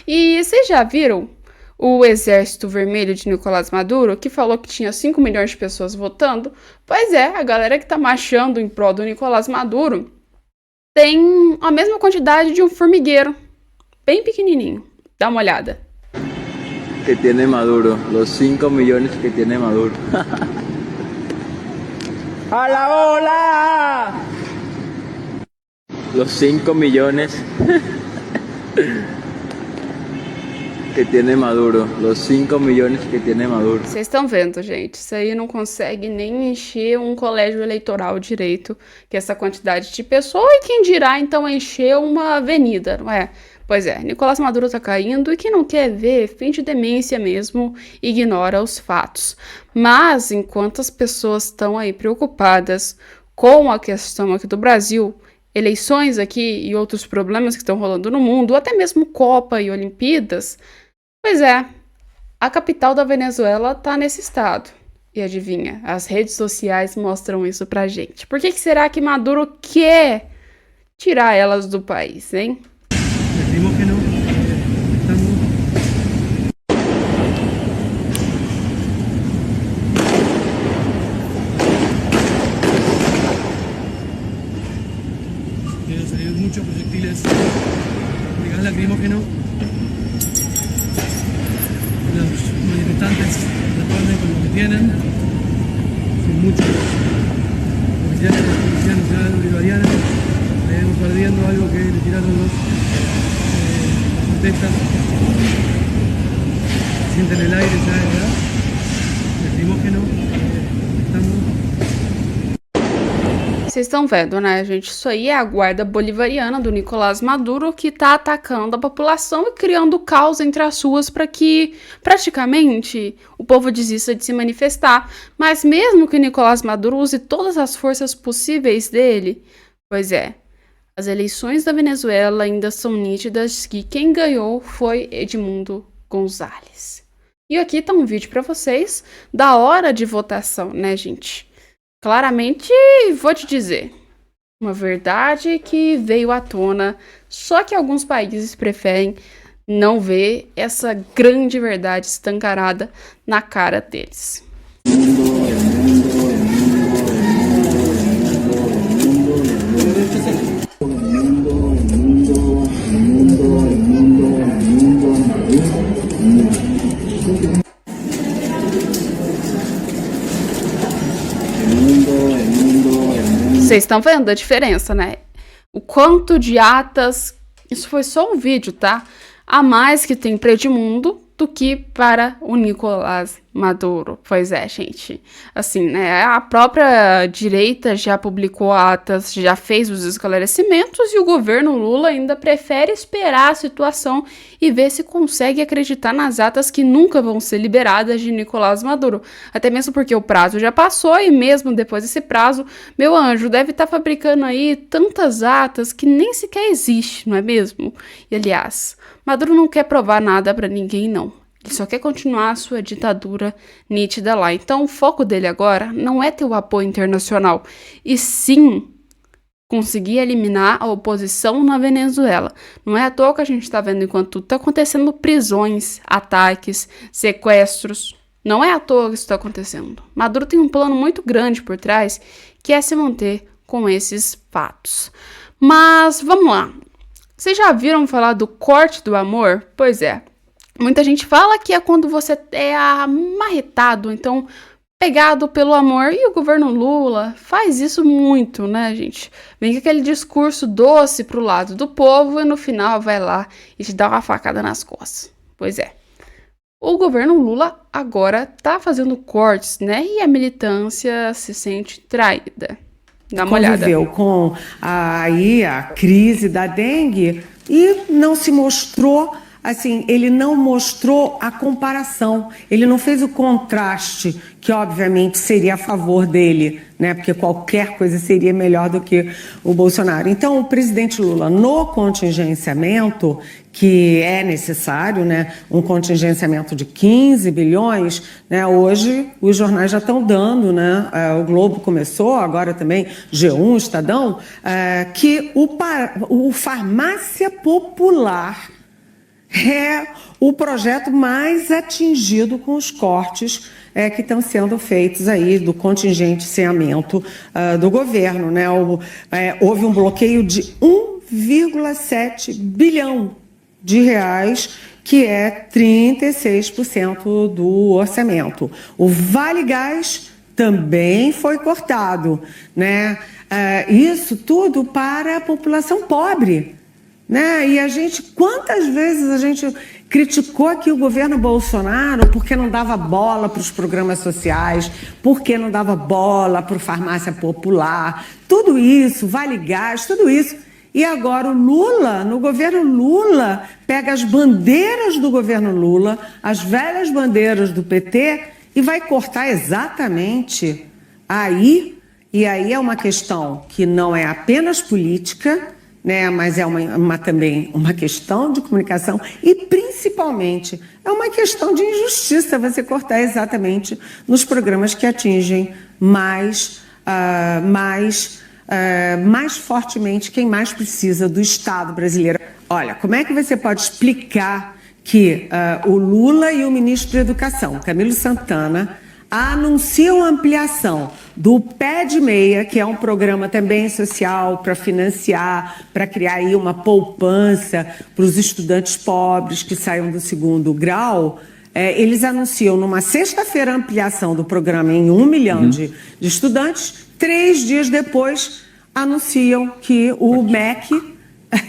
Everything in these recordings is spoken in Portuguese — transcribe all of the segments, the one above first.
E vocês já viram o Exército Vermelho de Nicolás Maduro, que falou que tinha 5 milhões de pessoas votando? Pois é, a galera que tá marchando em prol do Nicolás Maduro tem a mesma quantidade de um formigueiro, bem pequenininho. Dá uma olhada. Que tiene Maduro, los 5 millones que tiene Maduro. ¡A la ola! Los 5 millones que tiene Maduro, los 5 millones que tiene Maduro. Vocês estão vendo, gente? Isso aí não consegue nem encher um colégio eleitoral direito, que é essa quantidade de pessoas, e quem dirá então encher uma avenida, não é? Pois é, Nicolás Maduro tá caindo e quem não quer ver, finge demência mesmo, ignora os fatos. Mas enquanto as pessoas estão aí preocupadas com a questão aqui do Brasil, eleições aqui e outros problemas que estão rolando no mundo, até mesmo Copa e Olimpíadas, pois é, a capital da Venezuela tá nesse estado. E adivinha, as redes sociais mostram isso pra gente. Por que será que Maduro quer tirar elas do país, hein? Lacrimógeno, empiezan a salir muchos proyectiles de gas lacrimógeno. Los manifestantes responden con lo que tienen. Son muchos oficiales de la Policía Nacional Bolivariana. Venimos perdiendo algo que le tiraron las protestas. Sienten el aire ya, ¿verdad? Lacrimógeno, estando. Vocês estão vendo, né, gente? Isso aí é a guarda bolivariana do Nicolás Maduro que tá atacando a população e criando caos entre as ruas para que, praticamente, o povo desista de se manifestar. Mas mesmo que Nicolás Maduro use todas as forças possíveis dele, pois é, as eleições da Venezuela ainda são nítidas que quem ganhou foi Edmundo González. E aqui tá um vídeo para vocês da hora de votação, né, gente? Claramente, vou te dizer, uma verdade que veio à tona, só que alguns países preferem não ver essa grande verdade escancarada na cara deles. Vocês estão vendo a diferença, né? O quanto de atas, isso foi só um vídeo, tá? A mais que tem para Edmundo do que para o Nicolás Maduro. Pois é, gente. Assim, né? A própria direita já publicou atas, já fez os esclarecimentos e o governo Lula ainda prefere esperar a situação e ver se consegue acreditar nas atas que nunca vão ser liberadas de Nicolás Maduro. Até mesmo porque o prazo já passou e mesmo depois desse prazo, meu anjo, deve estar fabricando aí tantas atas que nem sequer existe, não é mesmo? E aliás, Maduro não quer provar nada para ninguém, não. Ele só quer continuar a sua ditadura nítida lá. Então, o foco dele agora não é ter o apoio internacional, e sim conseguir eliminar a oposição na Venezuela. Não é à toa que a gente está vendo enquanto tudo está acontecendo prisões, ataques, sequestros. Não é à toa que isso está acontecendo. Maduro tem um plano muito grande por trás, que é se manter com esses fatos. Mas, vamos lá. Vocês já viram falar do corte do amor? Pois é. Muita gente fala que é quando você é amarretado, então pegado pelo amor. E o governo Lula faz isso muito, né, gente? Vem com aquele discurso doce pro lado do povo e no final vai lá e te dá uma facada nas costas. Pois é. O governo Lula agora tá fazendo cortes, né? E a militância se sente traída. Dá uma olhada. Conviveu com a crise da dengue e não se mostrou, assim, ele não mostrou a comparação, ele não fez o contraste, que obviamente seria a favor dele, né? Porque qualquer coisa seria melhor do que o Bolsonaro. Então, o presidente Lula, no contingenciamento, que é necessário, né? Um contingenciamento de 15 bilhões, né? Hoje os jornais já estão dando, né? O Globo começou, agora também G1, Estadão, que o Farmácia Popular é o projeto mais atingido com os cortes que estão sendo feitos aí do contingenciamento do governo, né? Houve um bloqueio de 1,7 bilhão de reais, que é 36% do orçamento. O Vale Gás também foi cortado, né? Isso tudo para a população pobre, né? E quantas vezes a gente criticou aqui o governo Bolsonaro porque não dava bola para os programas sociais, porque não dava bola para o farmácia popular, tudo isso, Vale Gás, tudo isso. E agora o Lula, no governo Lula, pega as bandeiras do governo Lula, as velhas bandeiras do PT, e vai cortar exatamente aí. E aí é uma questão que não é apenas política, né, mas é também uma questão de comunicação e, principalmente, é uma questão de injustiça você cortar exatamente nos programas que atingem mais fortemente quem mais precisa do Estado brasileiro. Olha, como é que você pode explicar que o Lula e o ministro da Educação, Camilo Santana, anunciam a ampliação do Pé de Meia, que é um programa também social para financiar, para criar aí uma poupança para os estudantes pobres que saiam do segundo grau? Eles anunciam numa sexta-feira a ampliação do programa em 1 milhão de estudantes. 3 dias depois, anunciam que o MEC,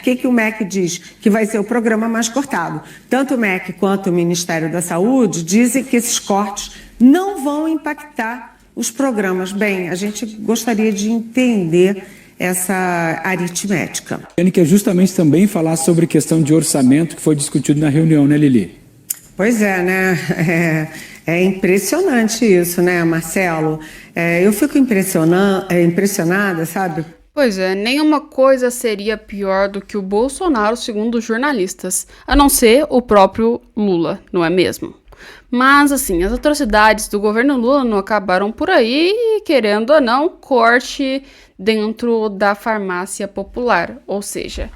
que o MEC diz? Que vai ser o programa mais cortado. Tanto o MEC quanto o Ministério da Saúde dizem que esses cortes não vão impactar os programas. Bem, a gente gostaria de entender essa aritmética. Ele quer justamente também falar sobre questão de orçamento que foi discutido na reunião, né, Lili? Pois é, né? É impressionante isso, né, Marcelo? Eu fico impressionada, sabe? Pois é, nenhuma coisa seria pior do que o Bolsonaro, segundo os jornalistas, a não ser o próprio Lula, não é mesmo? Mas, assim, as atrocidades do governo Lula não acabaram por aí, querendo ou não, corte dentro da farmácia popular, ou seja,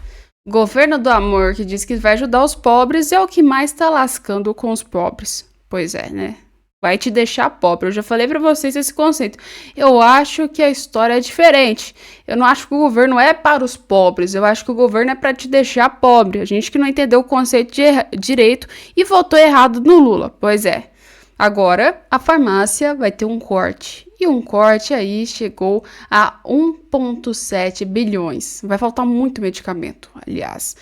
governo do amor que diz que vai ajudar os pobres é o que mais tá lascando com os pobres. Pois é, né? Vai te deixar pobre. Eu já falei pra vocês esse conceito. Eu acho que a história é diferente. Eu não acho que o governo é para os pobres. Eu acho que o governo é para te deixar pobre. A gente que não entendeu o conceito de direito e votou errado no Lula. Pois é. Agora, a farmácia vai ter um corte. E um corte aí chegou a 1,7 bilhões. Vai faltar muito medicamento, aliás.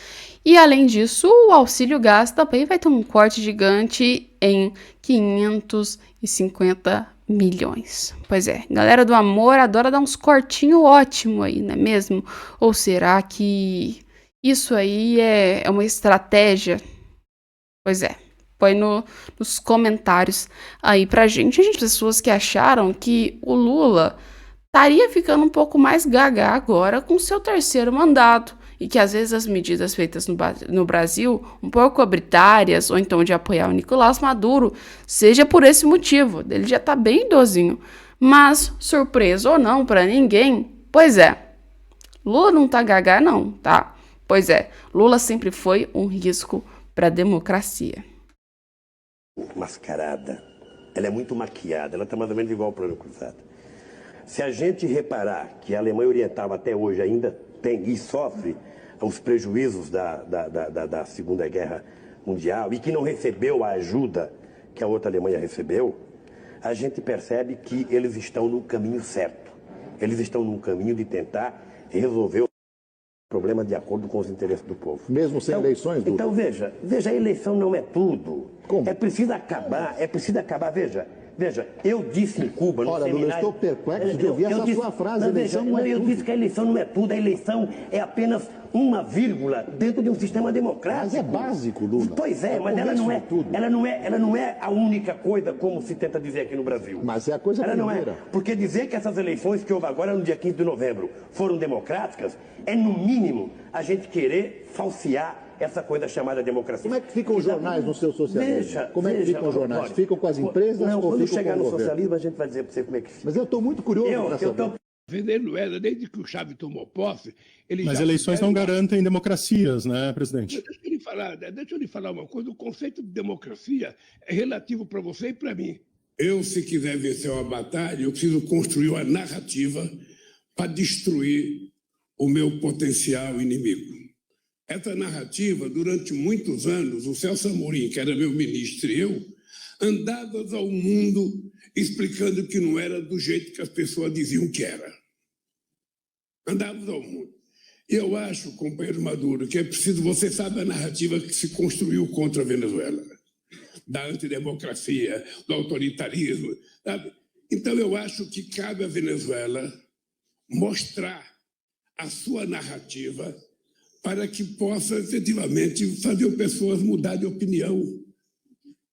E, além disso, o auxílio gás também vai ter um corte gigante em 550 milhões. Pois é, galera do amor adora dar uns cortinhos ótimos aí, não é mesmo? Ou será que isso aí é uma estratégia? Pois é, põe nos comentários aí pra gente. A gente, pessoas que acharam que o Lula estaria ficando um pouco mais gaga agora com seu terceiro mandato. E que às vezes as medidas feitas no Brasil, um pouco arbitrárias, ou então de apoiar o Nicolás Maduro, seja por esse motivo. Ele já tá bem idosinho. Mas, surpresa ou não para ninguém, pois é, Lula não tá gaga não, tá? Pois é, Lula sempre foi um risco para a democracia. Mascarada, ela é muito maquiada, ela tá mais ou menos igual ao plano cruzado. Se a gente reparar que a Alemanha Oriental até hoje ainda tem e sofre os prejuízos da Segunda Guerra Mundial e que não recebeu a ajuda que a outra Alemanha recebeu, a gente percebe que eles estão no caminho certo. Eles estão no caminho de tentar resolver o problema de acordo com os interesses do povo. Mesmo sem eleições, Duda? Então veja, a eleição não é tudo. Como? É preciso acabar, Veja, eu disse em Cuba, no Olha, seminário... Lula, eu estou perplexo de ouvir essa sua frase, eleição não é tudo. Eu disse que a eleição não é tudo, a eleição é apenas uma vírgula dentro de um sistema democrático. Mas é básico, Lula. Pois é, mas ela não é a única coisa, como se tenta dizer aqui no Brasil. Mas é a coisa ela primeira. Não é, porque dizer que essas eleições que houve agora no dia 15 de novembro foram democráticas, é no mínimo a gente querer falsear essa coisa chamada democracia. Como é que ficam os jornais no seu socialismo? Como é que ficam os jornais? Ficam com as empresas ou ficam com o governo? Quando chegar no socialismo, a gente vai dizer para você como é que fica. Mas eu estou muito curioso para saber. Venezuela, desde que o Chávez tomou posse, ele Mas já eleições não fizeram- garantem democracias, né, presidente? Deixa eu lhe falar uma coisa. O conceito de democracia é relativo para você e para mim. Eu, se quiser vencer uma batalha, eu preciso construir uma narrativa para destruir o meu potencial inimigo. Essa narrativa, durante muitos anos, o Celso Amorim, que era meu ministro, e eu, andávamos ao mundo explicando que não era do jeito que as pessoas diziam que era. Andávamos ao mundo. E eu acho, companheiro Maduro, que é preciso, você sabe a narrativa que se construiu contra a Venezuela, da antidemocracia, do autoritarismo, sabe? Então eu acho que cabe à Venezuela mostrar a sua narrativa para que possa efetivamente fazer as pessoas mudar de opinião.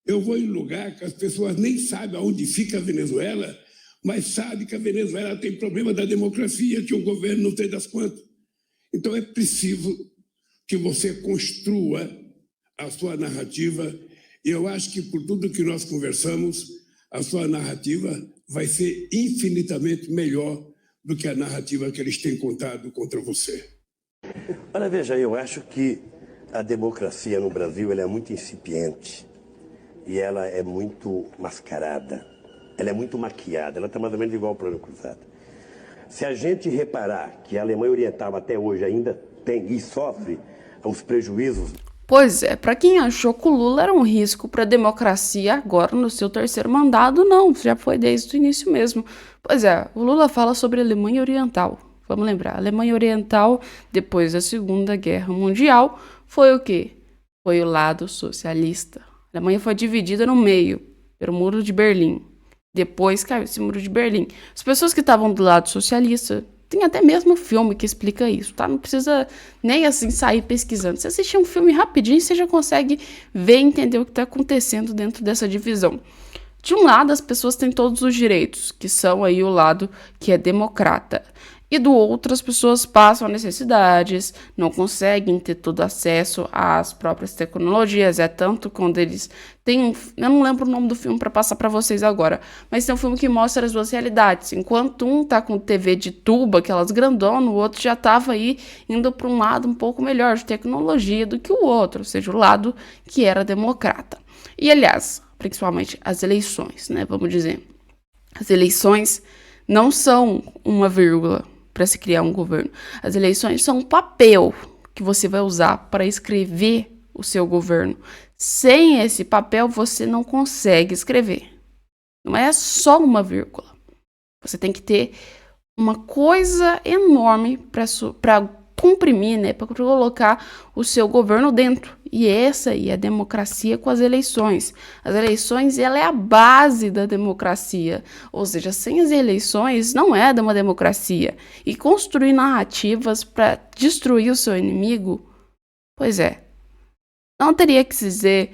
Eu vou em lugar que as pessoas nem sabem aonde fica a Venezuela, mas sabem que a Venezuela tem problema da democracia, que o governo não tem das quantas. Então é preciso que você construa a sua narrativa, e eu acho que por tudo que nós conversamos, a sua narrativa vai ser infinitamente melhor do que a narrativa que eles têm contado contra você. Olha, veja, eu acho que a democracia no Brasil ela é muito incipiente e ela é muito mascarada, ela é muito maquiada, ela está mais ou menos igual ao Plano Cruzado. Se a gente reparar que a Alemanha Oriental até hoje ainda tem e sofre os prejuízos... Pois é, para quem achou que o Lula era um risco para a democracia agora no seu terceiro mandato, não, já foi desde o início mesmo. Pois é, o Lula fala sobre a Alemanha Oriental. Vamos lembrar, a Alemanha Oriental, depois da Segunda Guerra Mundial, foi o quê? Foi o lado socialista. A Alemanha foi dividida no meio, pelo Muro de Berlim. Depois caiu esse Muro de Berlim. As pessoas que estavam do lado socialista, tem até mesmo filme que explica isso, tá? Não precisa nem assim sair pesquisando. Você assistir um filme rapidinho, você já consegue ver e entender o que está acontecendo dentro dessa divisão. De um lado, as pessoas têm todos os direitos, que são aí o lado que é democrata. E do outro, as pessoas passam necessidades, não conseguem ter todo acesso às próprias tecnologias. É tanto quando eles têm eu não lembro o nome do filme para passar para vocês agora, mas tem um filme que mostra as duas realidades. Enquanto um tá com TV de tuba, aquelas grandonas, o outro já tava aí indo para um lado um pouco melhor de tecnologia do que o outro, ou seja, o lado que era democrata. E, aliás, principalmente as eleições, né? Vamos dizer, as eleições não são uma vírgula para se criar um governo. As eleições são um papel que você vai usar para escrever o seu governo. Sem esse papel, você não consegue escrever. Não é só uma vírgula. Você tem que ter uma coisa enorme para comprimir, né, para colocar o seu governo dentro. E essa aí é a democracia com as eleições. As eleições, ela é a base da democracia. Ou seja, sem as eleições não é uma democracia. E construir narrativas para destruir o seu inimigo, pois é, não teria que se dizer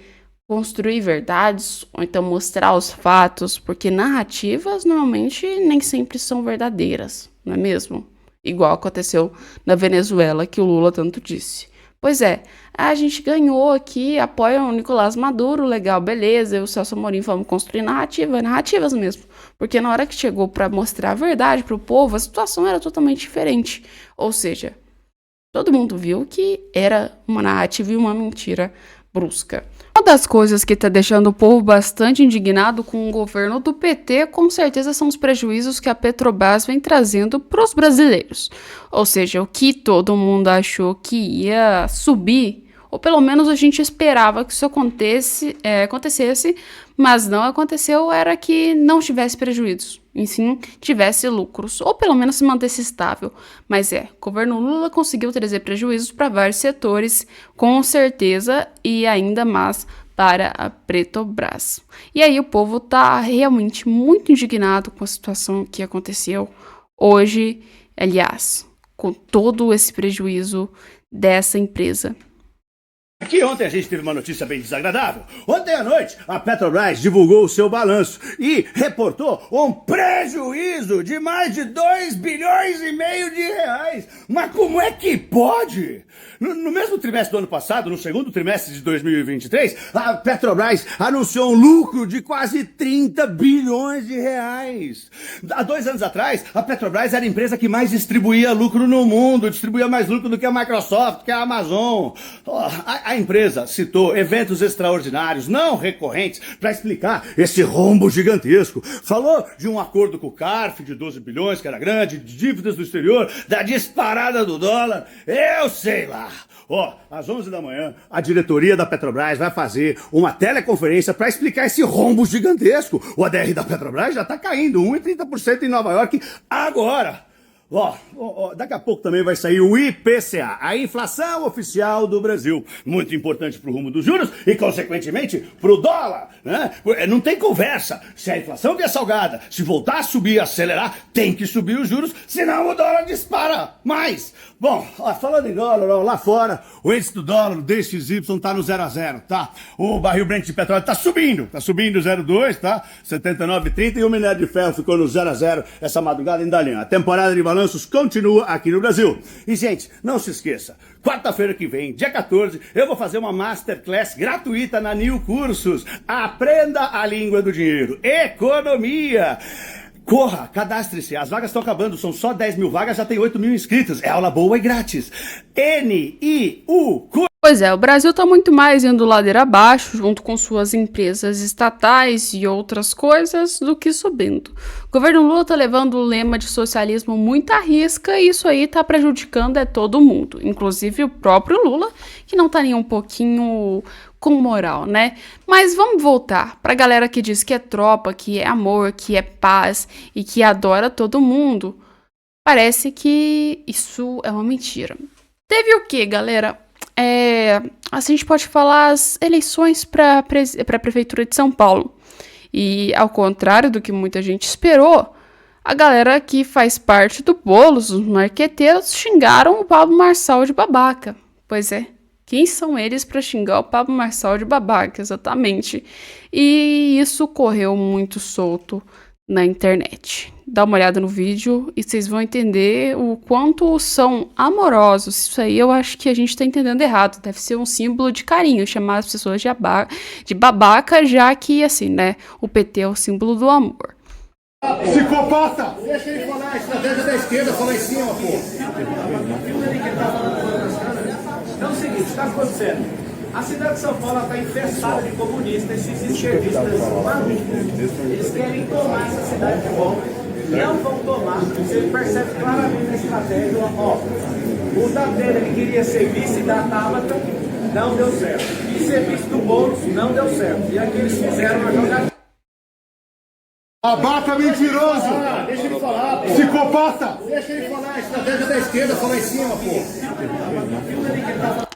construir verdades ou então mostrar os fatos, porque narrativas normalmente nem sempre são verdadeiras, não é mesmo? Igual aconteceu na Venezuela, que o Lula tanto disse. Pois é, a gente ganhou aqui, apoia o Nicolás Maduro, legal, beleza, eu e o Celso Amorim vamos construir narrativas mesmo. Porque na hora que chegou para mostrar a verdade para o povo, a situação era totalmente diferente. Ou seja, todo mundo viu que era uma narrativa e uma mentira brusca. Uma das coisas que está deixando o povo bastante indignado com o governo do PT, com certeza, são os prejuízos que a Petrobras vem trazendo para os brasileiros. Ou seja, o que todo mundo achou que ia subir, ou pelo menos a gente esperava que isso acontecesse, mas não aconteceu, era que não tivesse prejuízos, e sim tivesse lucros, ou pelo menos se mantesse estável. Mas o governo Lula conseguiu trazer prejuízos para vários setores, com certeza, e ainda mais para a Petrobras. E aí o povo está realmente muito indignado com a situação que aconteceu hoje, aliás, com todo esse prejuízo dessa empresa. Aqui ontem a gente teve uma notícia bem desagradável. Ontem à noite, a Petrobras divulgou o seu balanço e reportou um prejuízo de mais de 2,5 bilhões de reais. Mas como é que pode? No mesmo trimestre do ano passado, no segundo trimestre de 2023, a Petrobras anunciou um lucro de quase 30 bilhões de reais. Há 2 anos atrás, a Petrobras era a empresa que mais distribuía lucro no mundo, distribuía mais lucro do que a Microsoft, que a Amazon. A empresa citou eventos extraordinários, não recorrentes, para explicar esse rombo gigantesco. Falou de um acordo com o CARF de 12 bilhões, que era grande, de dívidas do exterior, da disparada do dólar. Eu sei lá. Às 11 da manhã, a diretoria da Petrobras vai fazer uma teleconferência para explicar esse rombo gigantesco. O ADR da Petrobras já está caindo 1,30% em Nova York agora. Daqui a pouco também vai sair o IPCA, a inflação oficial do Brasil. Muito importante para o rumo dos juros e, consequentemente, para o dólar, né? Não tem conversa. Se a inflação vier salgada, se voltar a subir, acelerar, tem que subir os juros, senão o dólar dispara mais. Bom, falando em dólar, lá fora, o índice do dólar, o DXY, tá no 0 a 0, tá? O barril Brent de petróleo tá subindo 0,2, tá? 79,30 e o minério de ferro ficou no 0 a 0 essa madrugada em Dalian. A temporada de balanços continua aqui no Brasil. E, gente, não se esqueça, quarta-feira que vem, dia 14, eu vou fazer uma masterclass gratuita na New Cursos. Aprenda a língua do dinheiro, economia. Corra, cadastre-se, as vagas estão acabando, são só 10 mil vagas, já tem 8 mil inscritos, é aula boa e grátis. NIU. Pois é, o Brasil está muito mais indo ladeira abaixo, junto com suas empresas estatais e outras coisas, do que subindo. O governo Lula está levando o lema de socialismo muito à risca e isso aí está prejudicando todo mundo, inclusive o próprio Lula, que não está nem um pouquinho com moral, né? Mas vamos voltar para a galera que diz que é tropa, que é amor, que é paz e que adora todo mundo. Parece que isso é uma mentira. Teve o que, galera? Assim a gente pode falar as eleições para a Prefeitura de São Paulo. E ao contrário do que muita gente esperou, a galera que faz parte do Boulos, os marqueteiros, xingaram o Pablo Marçal de babaca. Pois é, quem são eles para xingar o Pablo Marçal de babaca, exatamente? E isso correu muito solto na internet. Dá uma olhada no vídeo e vocês vão entender o quanto são amorosos. Isso aí eu acho que a gente tá entendendo errado. Deve ser um símbolo de carinho, chamar as pessoas de babaca, já que, assim, né, o PT é o símbolo do amor. Psicopata! Deixa ele falar, a estratégia da esquerda, fala em cima, pô. Então é o seguinte, está acontecendo. A cidade de São Paulo está infestada de comunistas, esses esquerdistas malucos. Eles querem tomar essa cidade de volta. Não vão tomar. Você percebe claramente a estratégia. O Datena, ele queria ser vice da Tabata, não deu certo. E ser vice do Boulos, não deu certo. E aqui eles fizeram uma jogada. Babaca mentiroso! Deixa ele falar, pô. Psicopata! Deixa ele falar, a estratégia da esquerda, fala em cima, pô.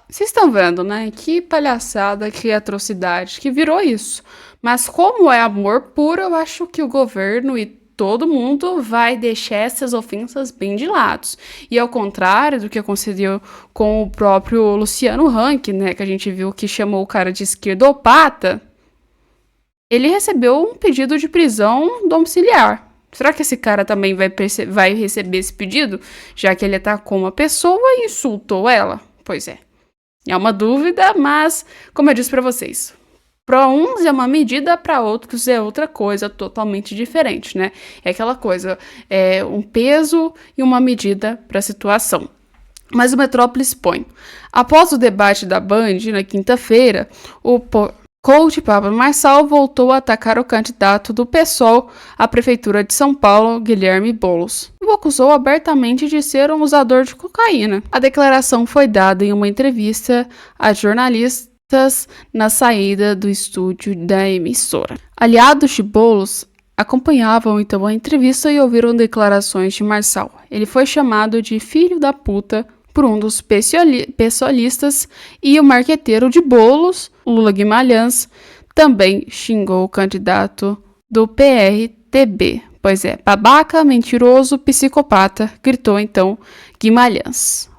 Vocês estão vendo, né? Que palhaçada, que atrocidade, que virou isso. Mas como é amor puro, eu acho que o governo e todo mundo vai deixar essas ofensas bem de lado. E ao contrário do que aconteceu com o próprio Luciano Huck, né? Que a gente viu que chamou o cara de esquerdopata. Ele recebeu um pedido de prisão domiciliar. Será que esse cara também vai receber esse pedido? Já que ele atacou uma pessoa e insultou ela? Pois é. É uma dúvida, mas, como eu disse para vocês, para uns é uma medida, para outros é outra coisa totalmente diferente, né? É aquela coisa, é um peso e uma medida para a situação. Mas o Metrópolis põe. Após o debate da Band, na quinta-feira, o coach Pablo Marçal voltou a atacar o candidato do PSOL à Prefeitura de São Paulo, Guilherme Boulos, e o acusou abertamente de ser um usador de cocaína. A declaração foi dada em uma entrevista a jornalistas na saída do estúdio da emissora. Aliados de Boulos acompanhavam então a entrevista e ouviram declarações de Marçal. Ele foi chamado de filho da puta por um dos pessoalistas e o marqueteiro de Boulos, Lula Guimarães, também xingou o candidato do PRTB. Pois é, babaca, mentiroso, psicopata, gritou então Guimarães.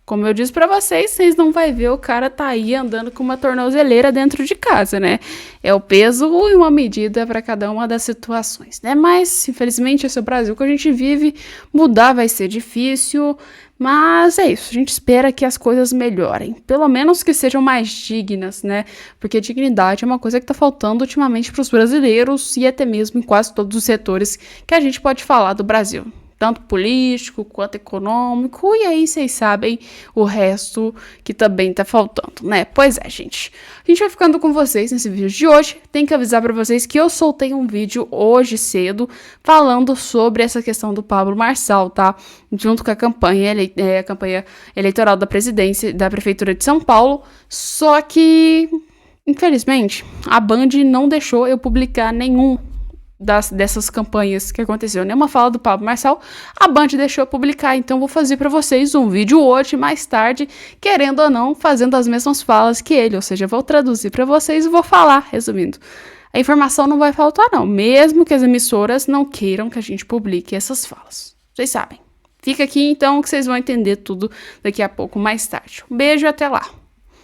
Como eu disse pra vocês, vocês não vai ver o cara tá aí andando com uma tornozeleira dentro de casa, né? É o peso e uma medida para cada uma das situações, né? Mas, infelizmente, esse é o Brasil que a gente vive. Mudar vai ser difícil, mas é isso. A gente espera que as coisas melhorem. Pelo menos que sejam mais dignas, né? Porque dignidade é uma coisa que tá faltando ultimamente pros brasileiros e até mesmo em quase todos os setores que a gente pode falar do Brasil. Tanto político quanto econômico, e aí vocês sabem o resto que também tá faltando, né? Pois é, gente. A gente vai ficando com vocês nesse vídeo de hoje. Tem que avisar pra vocês que eu soltei um vídeo hoje cedo falando sobre essa questão do Pablo Marçal, tá? Junto com a campanha eleitoral da presidência da Prefeitura de São Paulo. Só que, infelizmente, a Band não deixou eu publicar nenhum dessas campanhas que aconteceu, nenhuma fala do Pablo Marçal, a Band deixou eu publicar, então vou fazer para vocês um vídeo hoje, mais tarde, querendo ou não, fazendo as mesmas falas que ele, ou seja, vou traduzir para vocês e vou falar, resumindo. A informação não vai faltar não, mesmo que as emissoras não queiram que a gente publique essas falas. Vocês sabem. Fica aqui então que vocês vão entender tudo daqui a pouco, mais tarde. Um beijo e até lá.